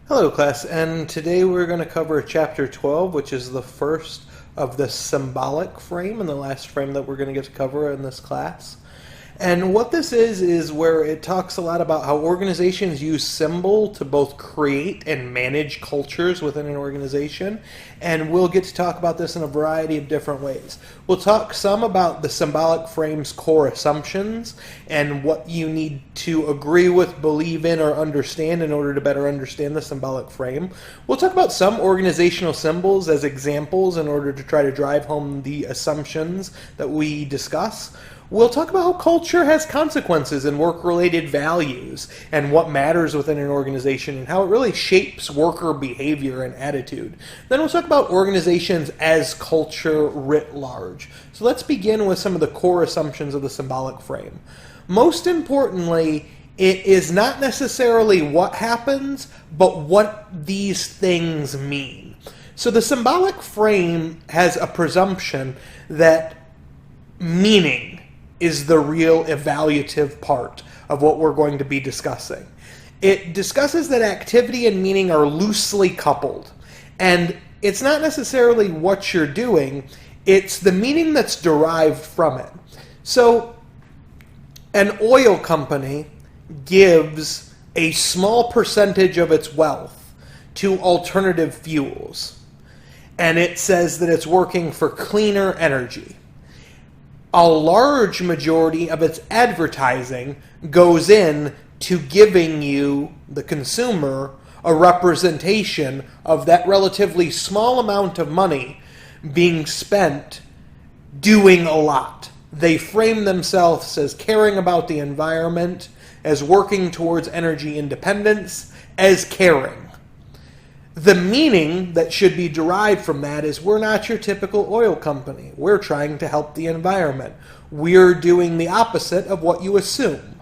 Hello, class, and today we're going to cover chapter 12, which is the first of the symbolic frame and the last frame that we're going to get to cover in this class. And what this is where it talks a lot about how organizations use symbol to both create and manage cultures within an organization. And we'll get to talk about this in a variety of different ways. We'll talk some about the symbolic frame's core assumptions and what you need to agree with, believe in, or understand in order to better understand the symbolic frame. We'll talk about some organizational symbols as examples in order to try to drive home the assumptions that we discuss. We'll talk about how culture has consequences and work-related values and what matters within an organization and how it really shapes worker behavior and attitude. Then we'll talk about organizations as culture writ large. So let's begin with some of the core assumptions of the symbolic frame. Most importantly, it is not necessarily what happens, but what these things mean. So the symbolic frame has a presumption that meaning is the real evaluative part of what we're going to be discussing. It discusses that activity and meaning are loosely coupled. And it's not necessarily what you're doing, it's the meaning that's derived from it. So, an oil company gives a small percentage of its wealth to alternative fuels. And it says that it's working for cleaner energy. A large majority of its advertising goes in to giving you, the consumer, a representation of that relatively small amount of money being spent doing a lot. They frame themselves as caring about the environment, as working towards energy independence, as caring. The meaning that should be derived from that is we're not your typical oil company. We're trying to help the environment. We're doing the opposite of what you assume.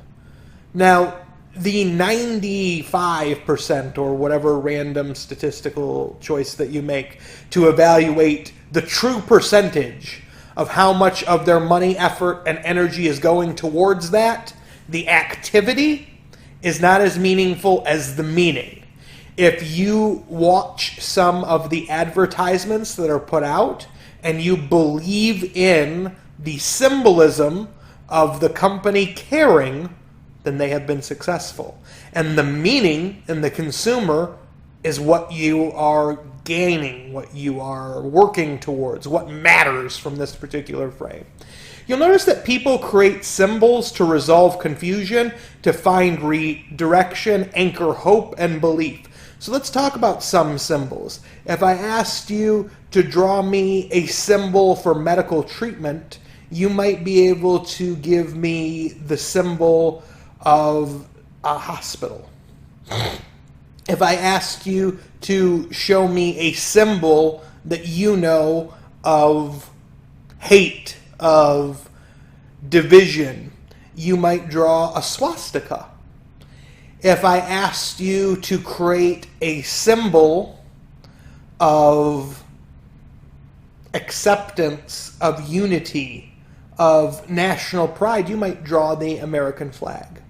Now, the 95% or whatever random statistical choice that you make to evaluate the true percentage of how much of their money, effort, and energy is going towards that, the activity is not as meaningful as the meaning. If you watch some of the advertisements that are put out and you believe in the symbolism of the company caring, then they have been successful. And the meaning in the consumer is what you are gaining, what you are working towards, what matters from this particular frame. You'll notice that people create symbols to resolve confusion, to find redirection, anchor hope, and belief. So let's talk about some symbols. If I asked you to draw me a symbol for medical treatment, you might be able to give me the symbol of a hospital. If I asked you to show me a symbol that you know of hate, of division, you might draw a swastika. If I asked you to create a symbol of acceptance, of unity, of national pride, you might draw the American flag.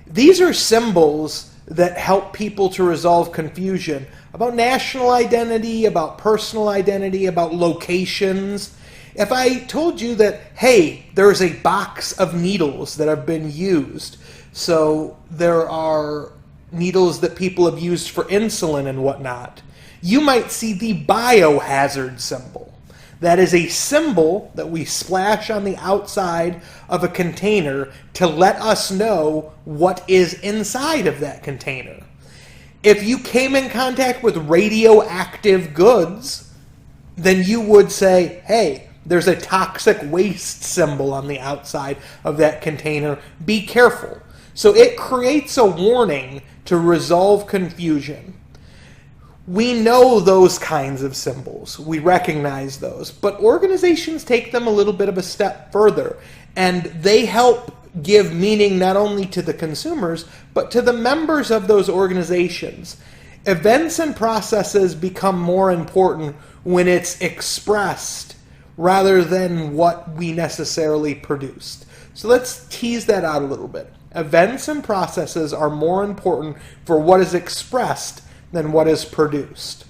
These are symbols that help people to resolve confusion about national identity, about personal identity, about locations. If I told you that, hey, there's a box of needles that have been used, so there are needles that people have used for insulin and whatnot, you might see the biohazard symbol. That is a symbol that we splash on the outside of a container to let us know what is inside of that container. If you came in contact with radioactive goods, then you would say, hey, there's a toxic waste symbol on the outside of that container. Be careful. So it creates a warning to resolve confusion. We know those kinds of symbols. We recognize those. But organizations take them a little bit of a step further. And they help give meaning not only to the consumers, but to the members of those organizations. Events and processes become more important when it's expressed rather than what we necessarily produced. So let's tease that out a little bit. Events and processes are more important for what is expressed than what is produced.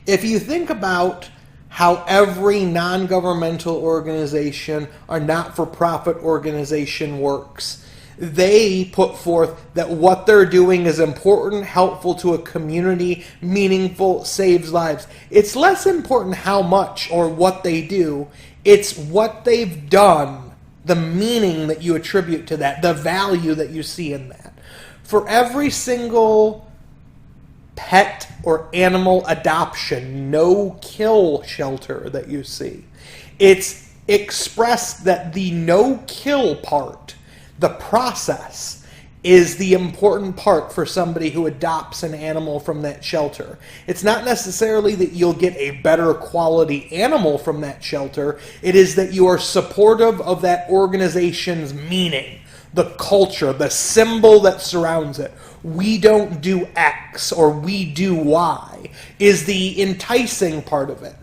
If you think about how every non-governmental organization or not-for-profit organization works, they put forth that what they're doing is important, helpful to a community, meaningful, saves lives. It's less important how much or what they do. It's what they've done, the meaning that you attribute to that, the value that you see in that. For every single pet or animal adoption, no-kill shelter that you see, it's expressed that the no-kill part, the process, is the important part for somebody who adopts an animal from that shelter. It's not necessarily that you'll get a better quality animal from that shelter. It is that you are supportive of that organization's meaning, the culture, the symbol that surrounds it. We don't do X or we do Y is the enticing part of it.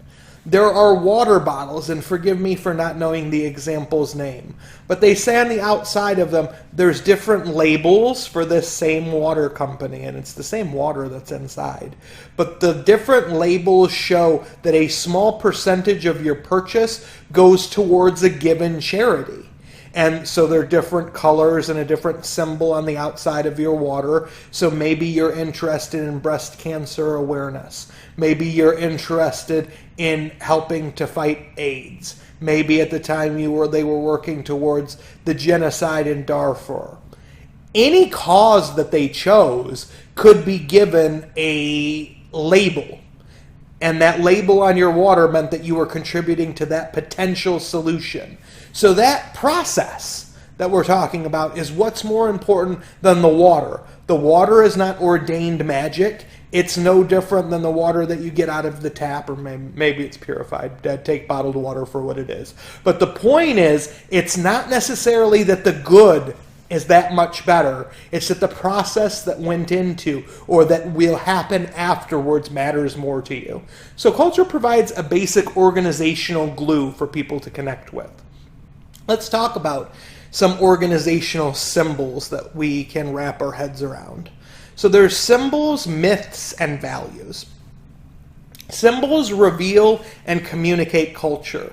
There are water bottles, and forgive me for not knowing the example's name, but they say on the outside of them, there's different labels for this same water company, and it's the same water that's inside. But the different labels show that a small percentage of your purchase goes towards a given charity. And so they're different colors and a different symbol on the outside of your water. So maybe you're interested in breast cancer awareness. Maybe you're interested in helping to fight AIDS. Maybe at the time they were working towards the genocide in Darfur. Any cause that they chose could be given a label. And that label on your water meant that you were contributing to that potential solution. So that process that we're talking about is what's more important than the water. The water is not ordained magic. It's no different than the water that you get out of the tap, or maybe it's purified. Take bottled water for what it is. But the point is, it's not necessarily that the good is that much better. It's that the process that went into or that will happen afterwards matters more to you. So culture provides a basic organizational glue for people to connect with. Let's talk about some organizational symbols that we can wrap our heads around. So there's symbols, myths, and values. Symbols reveal and communicate culture.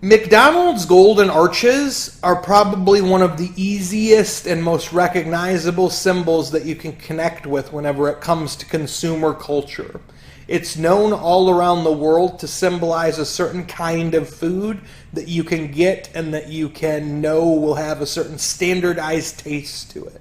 McDonald's golden arches are probably one of the easiest and most recognizable symbols that you can connect with whenever it comes to consumer culture. It's known all around the world to symbolize a certain kind of food that you can get and that you can know will have a certain standardized taste to it.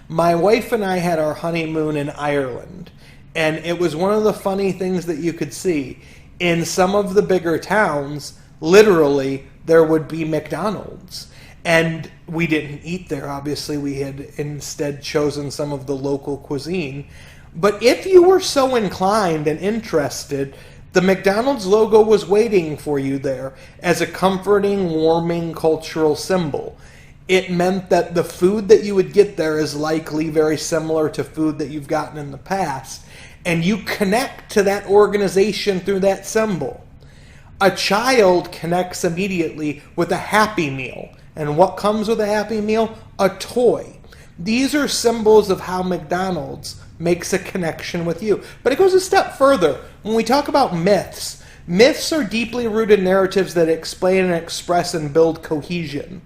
My wife and I had our honeymoon in Ireland, and it was one of the funny things that you could see. In some of the bigger towns, literally, there would be McDonald's. And we didn't eat there, obviously. We had instead chosen some of the local cuisine. But if you were so inclined and interested, the McDonald's logo was waiting for you there as a comforting, warming cultural symbol. It meant that the food that you would get there is likely very similar to food that you've gotten in the past. And you connect to that organization through that symbol. A child connects immediately with a Happy Meal. And what comes with a Happy Meal? A toy. These are symbols of how McDonald's makes a connection with you. But it goes a step further. When we talk about myths, myths are deeply rooted narratives that explain and express and build cohesion.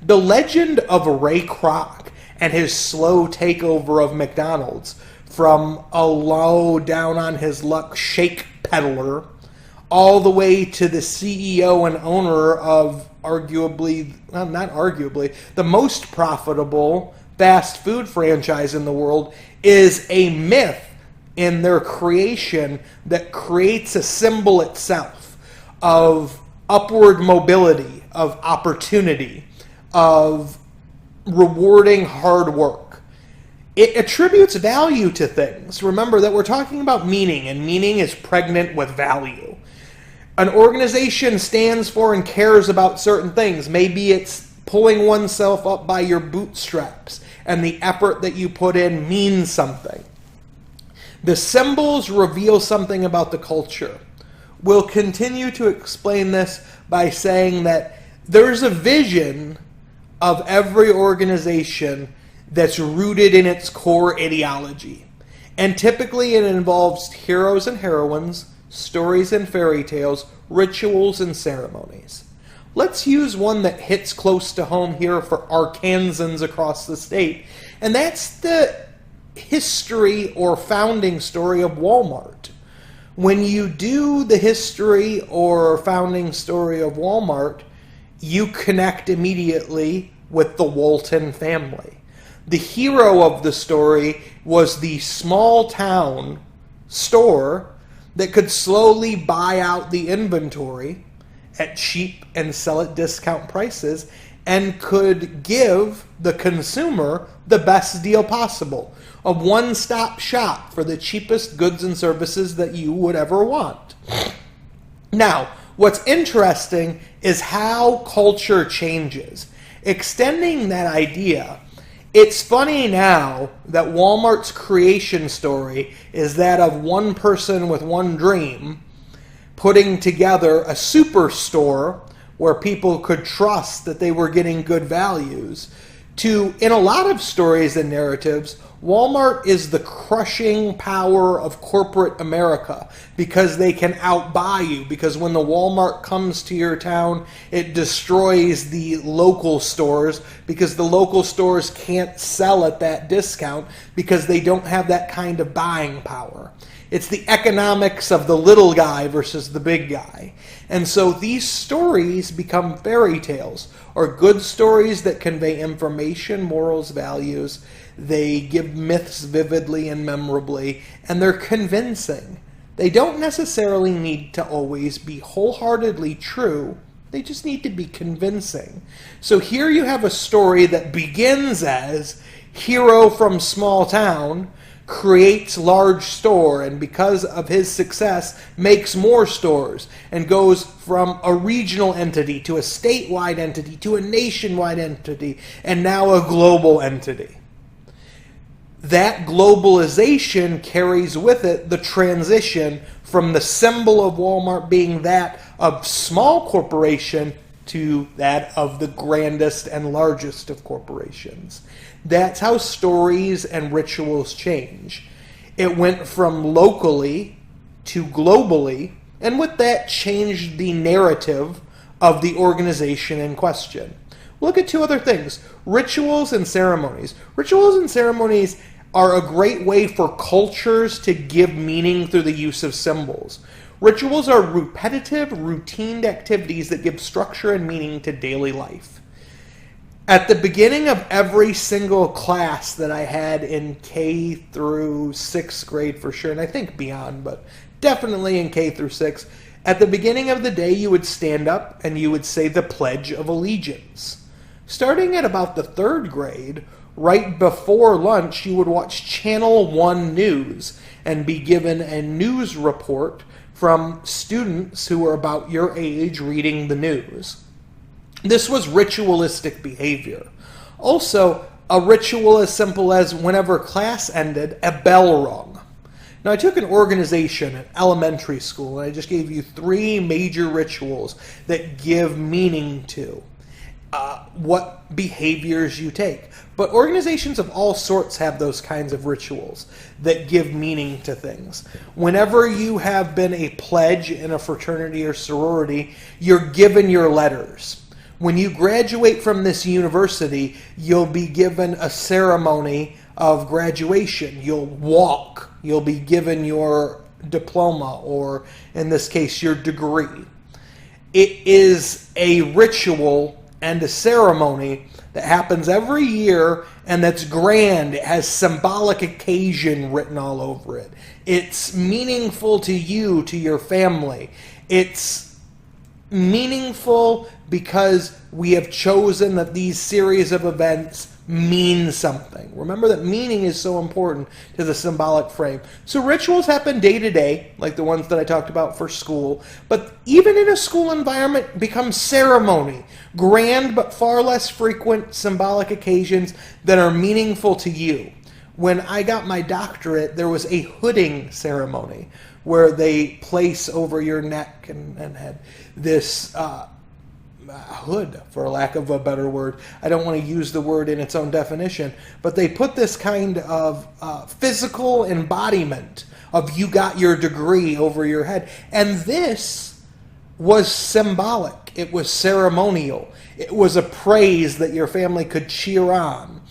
The legend of Ray Kroc and his slow takeover of McDonald's, from a low down on his luck shake peddler all the way to the CEO and owner of the most profitable fast food franchise in the world, is a myth in their creation that creates a symbol itself of upward mobility, of opportunity, of rewarding hard work. It attributes value to things. Remember that we're talking about meaning, and meaning is pregnant with value. An organization stands for and cares about certain things. Maybe it's pulling oneself up by your bootstraps, and the effort that you put in means something. The symbols reveal something about the culture. We'll continue to explain this by saying that there's a vision of every organization that's rooted in its core ideology. And typically it involves heroes and heroines, stories and fairy tales, rituals and ceremonies. Let's use one that hits close to home here for Arkansans across the state, and that's the history or founding story of Walmart. When you do the history or founding story of Walmart, you connect immediately with the Walton family. The hero of the story was the small town store that could slowly buy out the inventory at cheap and sell at discount prices and could give the consumer the best deal possible. A one-stop shop for the cheapest goods and services that you would ever want. Now, what's interesting is how culture changes. Extending that idea, it's funny now that Walmart's creation story is that of one person with one dream putting together a superstore where people could trust that they were getting good values, to, in a lot of stories and narratives, Walmart is the crushing power of corporate America because they can outbuy you. Because when the Walmart comes to your town, it destroys the local stores because the local stores can't sell at that discount because they don't have that kind of buying power. It's the economics of the little guy versus the big guy. And so these stories become fairy tales, or good stories that convey information, morals, values. They give myths vividly and memorably, and they're convincing. They don't necessarily need to always be wholeheartedly true. They just need to be convincing. So here you have a story that begins as hero from small town creates large store, and because of his success makes more stores, and goes from a regional entity to a statewide entity to a nationwide entity, and now a global entity. That globalization carries with it the transition from the symbol of Walmart being that of small corporation to that of the grandest and largest of corporations. That's how stories and rituals change. It went from locally to globally, and with that changed the narrative of the organization in question. Look at two other things: rituals and ceremonies. Rituals and ceremonies are a great way for cultures to give meaning through the use of symbols. Rituals are repetitive, routine activities that give structure and meaning to daily life. At the beginning of every single class that I had in K through 6th grade for sure, and I think beyond, but definitely in K through 6, at the beginning of the day you would stand up and you would say the Pledge of Allegiance. Starting at about the 3rd grade, right before lunch, you would watch Channel 1 News and be given a news report from students who were about your age reading the news. This was ritualistic behavior. Also, a ritual as simple as whenever class ended, a bell rung. Now, I took an organization at elementary school, and I just gave you 3 major rituals that give meaning to what behaviors you take. But organizations of all sorts have those kinds of rituals that give meaning to things. Whenever you have been a pledge in a fraternity or sorority, you're given your letters. When you graduate from this university, you'll be given a ceremony of graduation. You'll walk. You'll be given your diploma, or in this case, your degree. It is a ritual and a ceremony that happens every year, and that's grand. It has symbolic occasion written all over it. It's meaningful to you, to your family. It's meaningful because we have chosen that these series of events mean something. Remember that meaning is so important to the symbolic frame. So rituals happen day to day, like the ones that I talked about for school, but even in a school environment become ceremony, grand but far less frequent symbolic occasions that are meaningful to you. When I got my doctorate, there was a hooding ceremony where they place over your neck and had this hood, for lack of a better word. I don't want to use the word in its own definition, but they put this kind of physical embodiment of you got your degree over your head. And this was symbolic. It was ceremonial. It was a praise that your family could cheer on.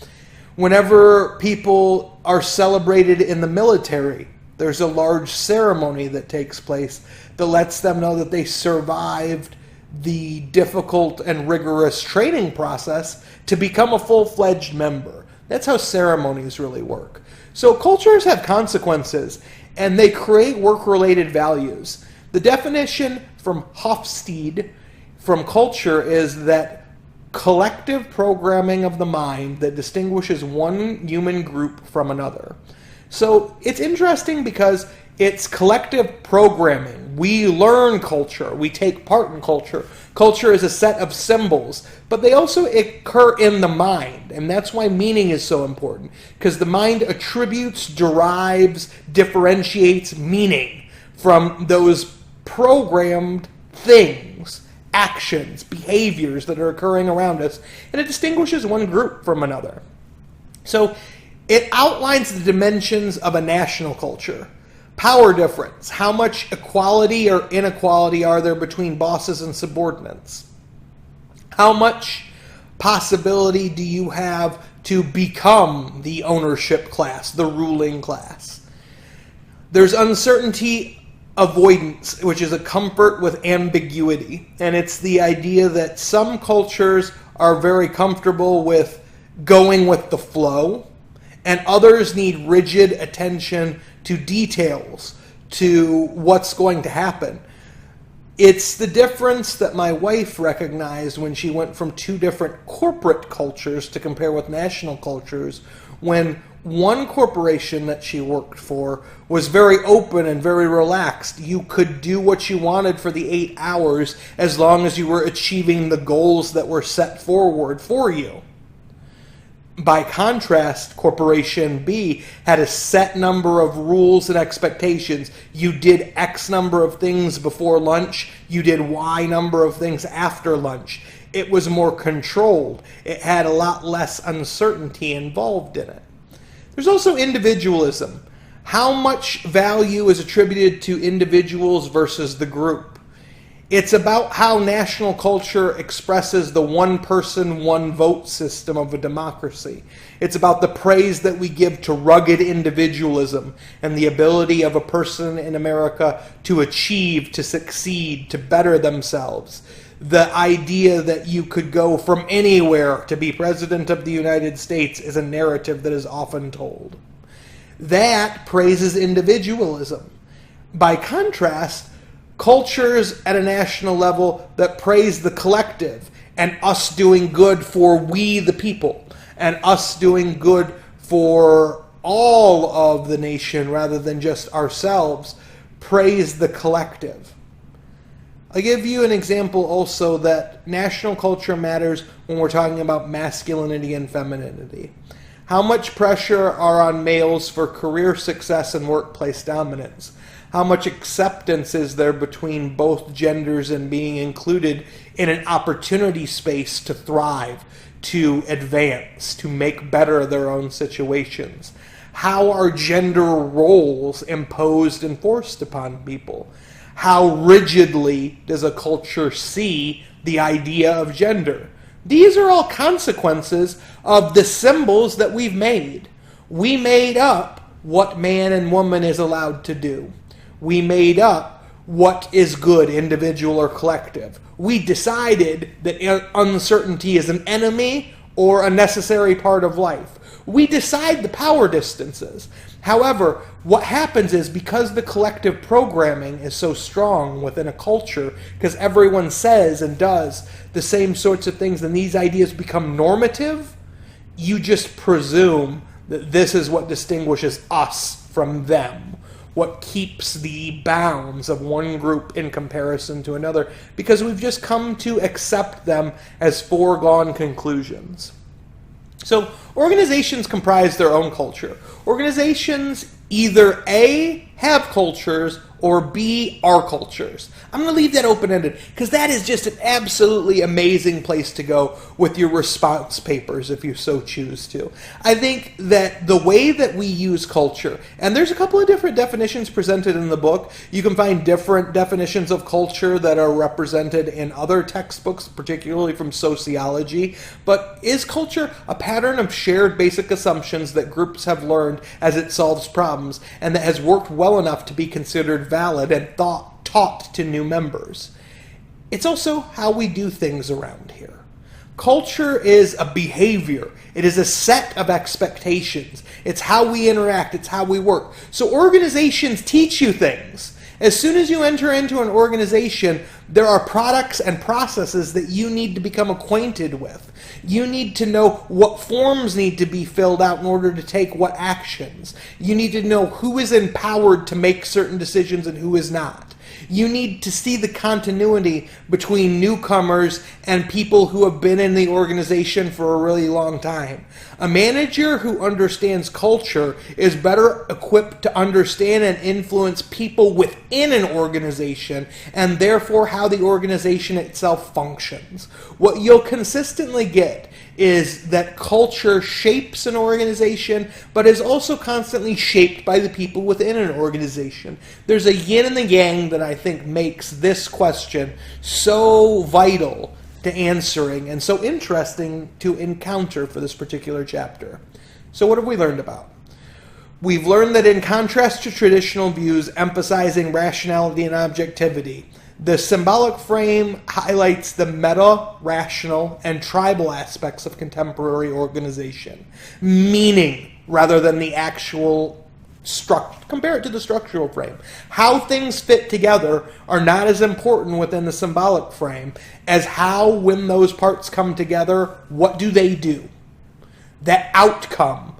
Whenever people are celebrated in the military, there's a large ceremony that takes place that lets them know that they survived the difficult and rigorous training process to become a full-fledged member. That's how ceremonies really work. So cultures have consequences, and they create work-related values. The definition from Hofstede from culture is that collective programming of the mind that distinguishes one human group from another. So it's interesting because it's collective programming. We learn culture. We take part in culture. Culture is a set of symbols, but they also occur in the mind, and that's why meaning is so important, because the mind attributes, derives, differentiates meaning from those programmed things, actions, behaviors that are occurring around us, and it distinguishes one group from another. So it outlines the dimensions of a national culture. Power difference. How much equality or inequality are there between bosses and subordinates? How much possibility do you have to become the ownership class, the ruling class? There's uncertainty avoidance, which is a comfort with ambiguity. And it's the idea that some cultures are very comfortable with going with the flow, and others need rigid attention to details, to what's going to happen. It's the difference that my wife recognized when she went from two different corporate cultures to compare with national cultures, when one corporation that she worked for was very open and very relaxed. You could do what you wanted for the 8 hours as long as you were achieving the goals that were set forward for you. By contrast, Corporation B had a set number of rules and expectations. You did X number of things before lunch. You did Y number of things after lunch. It was more controlled. It had a lot less uncertainty involved in it. There's also individualism. How much value is attributed to individuals versus the group? It's about how national culture expresses the one person, one vote system of a democracy. It's about the praise that we give to rugged individualism and the ability of a person in America to achieve, to succeed, to better themselves. The idea that you could go from anywhere to be president of the United States is a narrative that is often told. That praises individualism. By contrast, cultures at a national level that praise the collective and us doing good for we the people and us doing good for all of the nation rather than just ourselves, praise the collective. I'll give you an example also that national culture matters when we're talking about masculinity and femininity. How much pressure are on males for career success and workplace dominance? How much acceptance is there between both genders and being included in an opportunity space to thrive, to advance, to make better their own situations? How are gender roles imposed and forced upon people? How rigidly does a culture see the idea of gender? These are all consequences of the symbols that we've made. We made up what man and woman is allowed to do. We made up what is good, individual or collective. We decided that uncertainty is an enemy or a necessary part of life. We decide the power distances. However, what happens is because the collective programming is so strong within a culture, because everyone says and does the same sorts of things, and these ideas become normative, you just presume that this is what distinguishes us from them. What keeps the bounds of one group in comparison to another, because we've just come to accept them as foregone conclusions. So organizations comprise their own culture. Organizations either A, have cultures, or B, our cultures? I'm going to leave that open-ended because that is just an absolutely amazing place to go with your response papers if you so choose to. I think that the way that we use culture, and there's a couple of different definitions presented in the book. You can find different definitions of culture that are represented in other textbooks, particularly from sociology. But is culture a pattern of shared basic assumptions that groups have learned as it solves problems and that has worked well enough to be considered valid and taught to new members? It's also how we do things around here. Culture is a behavior. It is a set of expectations. It's how we interact. It's how we work. So organizations teach you things. As soon as you enter into an organization, there are products and processes that you need to become acquainted with. You need to know what forms need to be filled out in order to take what actions. You need to know who is empowered to make certain decisions and who is not. You need to see the continuity between newcomers and people who have been in the organization for a really long time. A manager who understands culture is better equipped to understand and influence people within an organization and therefore how the organization itself functions. What you'll consistently get is that culture shapes an organization, but is also constantly shaped by the people within an organization. There's a yin and the yang that I think makes this question so vital to answering and so interesting to encounter for this particular chapter. So what have we learned about? We've learned that in contrast to traditional views emphasizing rationality and objectivity, the symbolic frame highlights the meta, rational, and tribal aspects of contemporary organization. Meaning, rather than the actual structure. Compare it to the structural frame. How things fit together are not as important within the symbolic frame as how, when those parts come together, what do they do? That outcome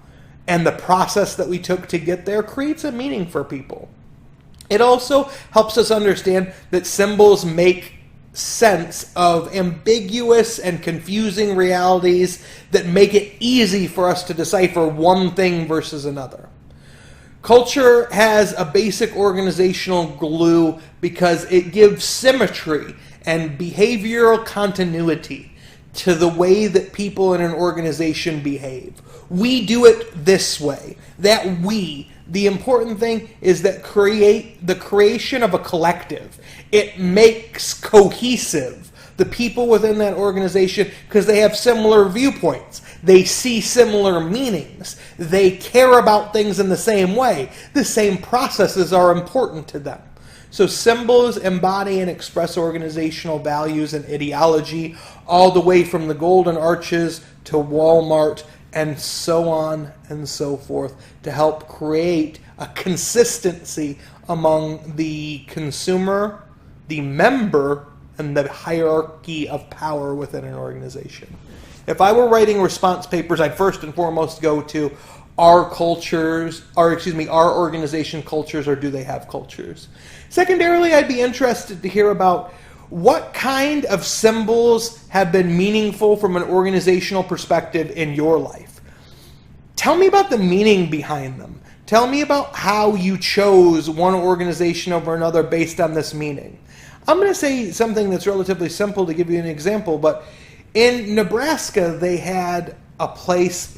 and the process that we took to get there creates a meaning for people. It also helps us understand that symbols make sense of ambiguous and confusing realities that make it easy for us to decipher one thing versus another. Culture has a basic organizational glue because it gives symmetry and behavioral continuity to the way that people in an organization behave. We do it this way. The important thing is that the creation of a collective. It makes cohesive the people within that organization because they have similar viewpoints. They see similar meanings. They care about things in the same way. The same processes are important to them. So symbols embody and express organizational values and ideology all the way from the Golden Arches to Walmart and so on and so forth to help create a consistency among the consumer, the member, and the hierarchy of power within an organization. If I were writing response papers, I'd first and foremost go to our organization cultures, or do they have cultures? Secondarily, I'd be interested to hear about what kind of symbols have been meaningful from an organizational perspective in your life. Tell me about the meaning behind them. Tell me about how you chose one organization over another based on this meaning. I'm going to say something that's relatively simple to give you an example, but in Nebraska, they had a place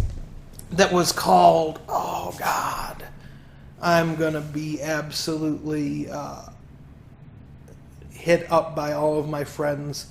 that was called, I'm going to be absolutely hit up by all of my friends.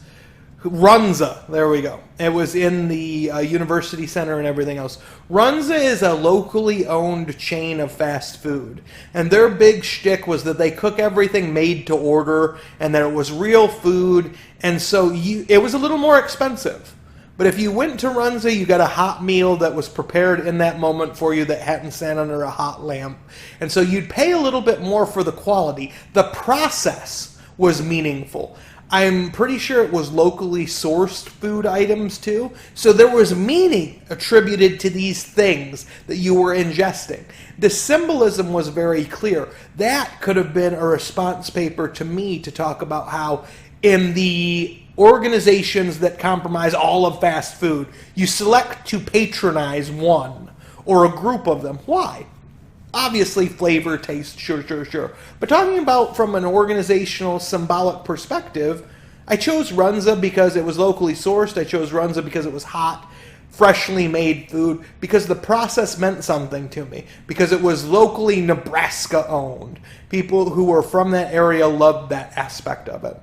Runza, there we go. It was in the university center and everything else. Runza is a locally owned chain of fast food. And their big shtick was that they cook everything made to order and that it was real food. And so it was a little more expensive. But if you went to Runza, you got a hot meal that was prepared in that moment for you that hadn't sat under a hot lamp. And so you'd pay a little bit more for the quality. The process was meaningful. I'm pretty sure it was locally sourced food items too. So there was meaning attributed to these things that you were ingesting. The symbolism was very clear. That could have been a response paper to me to talk about how in the organizations that compromise all of fast food, you select to patronize one or a group of them. Why? Obviously, flavor, taste, sure. But talking about from an organizational, symbolic perspective, I chose Runza because it was locally sourced. I chose Runza because it was hot, freshly made food, because the process meant something to me, because it was locally Nebraska owned. People who were from that area loved that aspect of it.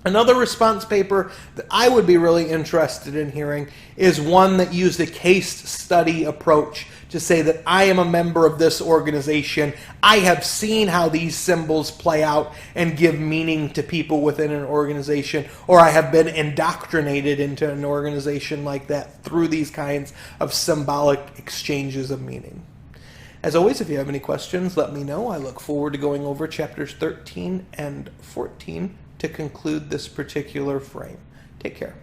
Another response paper that I would be really interested in hearing is one that used a case study approach to say that I am a member of this organization. I have seen how these symbols play out and give meaning to people within an organization, or I have been indoctrinated into an organization like that through these kinds of symbolic exchanges of meaning. As always, if you have any questions, let me know. I look forward to going over chapters 13 and 14 to conclude this particular frame. Take care.